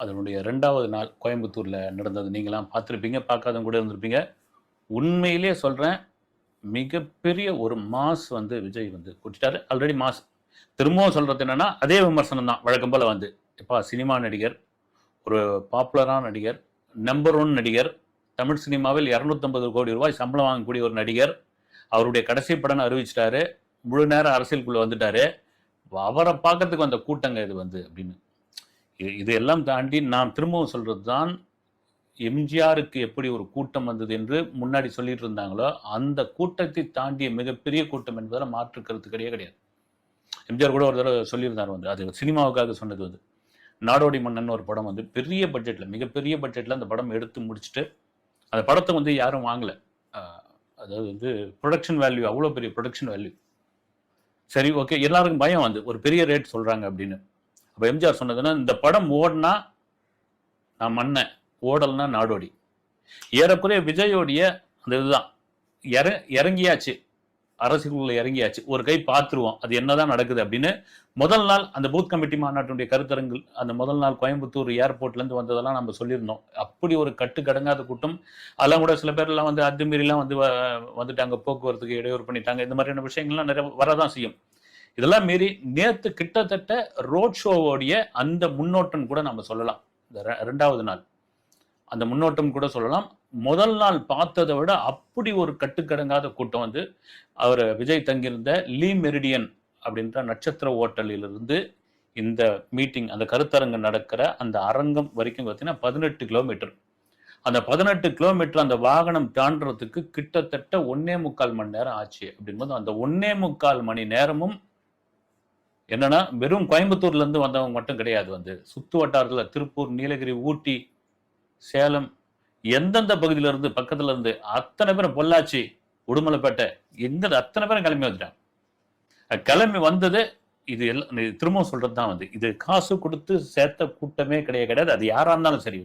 அதனுடைய 2வது நாள் கோயம்புத்தூர்ல நடந்தது. நீங்கலாம் பார்த்திருப்பீங்க. பார்க்காதவங்க கூட இருந்திருப்பீங்க. உண்மையிலேயே சொல்றேன், மிகப்பெரிய ஒரு மாஸ் வந்து விஜய் வந்து கொட்டிட்டாரு. Already mass. திரும்பவும் சொல்றது என்னன்னா, அதே விமர்சனம் தான் வழக்கம் போல வந்து. எப்பா சினிமா நடிகர், ஒரு பாப்புலரான நடிகர், நம்பர் 1 நடிகர், தமிழ் சினிமாவில் ரூ. 250 கோடி சம்பளம் வாங்கக்கூடிய ஒரு நடிகர். அவருடைய கடைசி படம்னு அறிவிச்சிட்டாரு. முழு நேர அரசியலுக்குள்ள வந்துட்டாரு. அவரை பார்க்கறதுக்கு வந்த கூட்டங்க இது வந்து அப்படின்னு. இது எல்லாம் தாண்டி நான் திரும்பவும் சொல்றது தான், எம்ஜிஆருக்கு எப்படி ஒரு கூட்டம் வந்தது என்று முன்னாடி சொல்லிட்டு இருந்தாங்களோ, அந்த கூட்டத்தை தாண்டிய மிகப்பெரிய கூட்டம் என்பதில் மாற்று கருத்து கிடையாது. எம்ஜிஆர் கூட ஒரு தடவை சொல்லியிருந்தார் வந்து, அது சினிமாவுக்காக சொன்னது வந்து. நாடோடி மன்னன் ஒரு படம் வந்து பெரிய பட்ஜெட்ல, மிகப்பெரிய பட்ஜெட்ல அந்த படம் எடுத்து முடிச்சுட்டு, அந்த படத்தை வந்து யாரும் வாங்கல. அதாவது வந்து ப்ரொடக்ஷன் வேல்யூ, அவ்வளோ பெரிய ப்ரொடக்ஷன் வேல்யூ. சரி, ஓகே, எல்லாருக்கும் பயம் வந்து ஒரு பெரிய ரேட் சொல்றாங்க அப்படின்னு. அப்ப எம்ஜிஆர் சொன்னதுன்னா, இந்த படம் ஓடினா நான் மன்னன், ஓடல்னா நாடோடி. ஏறக்குறைய விஜயோடைய அந்த இதுதான் இறங்கியாச்சு, அரசியலுக்குள்ள இறங்கியாச்சு, ஒரு கை பார்த்துருவோம் அது என்னதான் நடக்குது அப்படின்னு. முதல் நாள் அந்த பூத் கமிட்டி மாநாட்டினுடைய கருத்தரங்கில் அந்த முதல் நாள் கோயம்புத்தூர் ஏர்போர்ட்ல இருந்து வந்ததெல்லாம் நம்ம சொல்லியிருந்தோம். அப்படி ஒரு கட்டுக்கடங்காத கூட்டம். அதெல்லாம் கூட சில பேர் எல்லாம் வந்து அத்துமீறிலாம் வந்து வந்துட்டாங்க, போக்குவரத்துக்கு இடையூறு பண்ணிட்டாங்க, இந்த மாதிரியான விஷயங்கள்லாம் நிறைய வரதான் செய்யும். இதெல்லாம் மீறி நேத்து கிட்டத்தட்ட ரோட் ஷோவோடைய அந்த முன்னோட்டம் கூட நம்ம சொல்லலாம். இந்த 2வது நாள் அந்த முன்னோட்டம் கூட சொல்லலாம். முதல் நாள் பார்த்ததை விட அப்படி ஒரு கட்டுக்கடங்காத கூட்டம் வந்து அவர் விஜய் தங்கியிருந்த லீ மெரிடியன் அப்படின்ற நட்சத்திர ஓட்டலிலிருந்து இந்த மீட்டிங், அந்த கருத்தரங்கு நடக்கிற அந்த அரங்கம் வரைக்கும் பார்த்தீங்கன்னா 18 கிலோமீட்டர். அந்த 18 கிலோமீட்டர் அந்த வாகனம் தாண்டறதுக்கு கிட்டத்தட்ட 1.25 மணி நேரம் ஆச்சு. அப்படின்போது அந்த 1.25 மணி நேரமும் என்னன்னா, வெறும் கோயம்புத்தூர்ல இருந்து வந்தவங்க மட்டும் கிடையாது வந்து, சுத்து வட்டாரத்துல திருப்பூர், நீலகிரி, ஊட்டி, சேலம், எந்தெந்த பகுதியில இருந்து பக்கத்துல இருந்து அத்தனை பேரும், பொள்ளாச்சி, உடுமலைப்பேட்டை, எங்க அத்தனை பேரும் கிளம்பி வந்துட்டாங்க. கிளம்பி வந்தது இது திரும்பவும் சொல்றது தான் வந்து, இது காசு கொடுத்து சேர்த்த கூட்டமே கிடையாது. அது யாரா இருந்தாலும் சரி.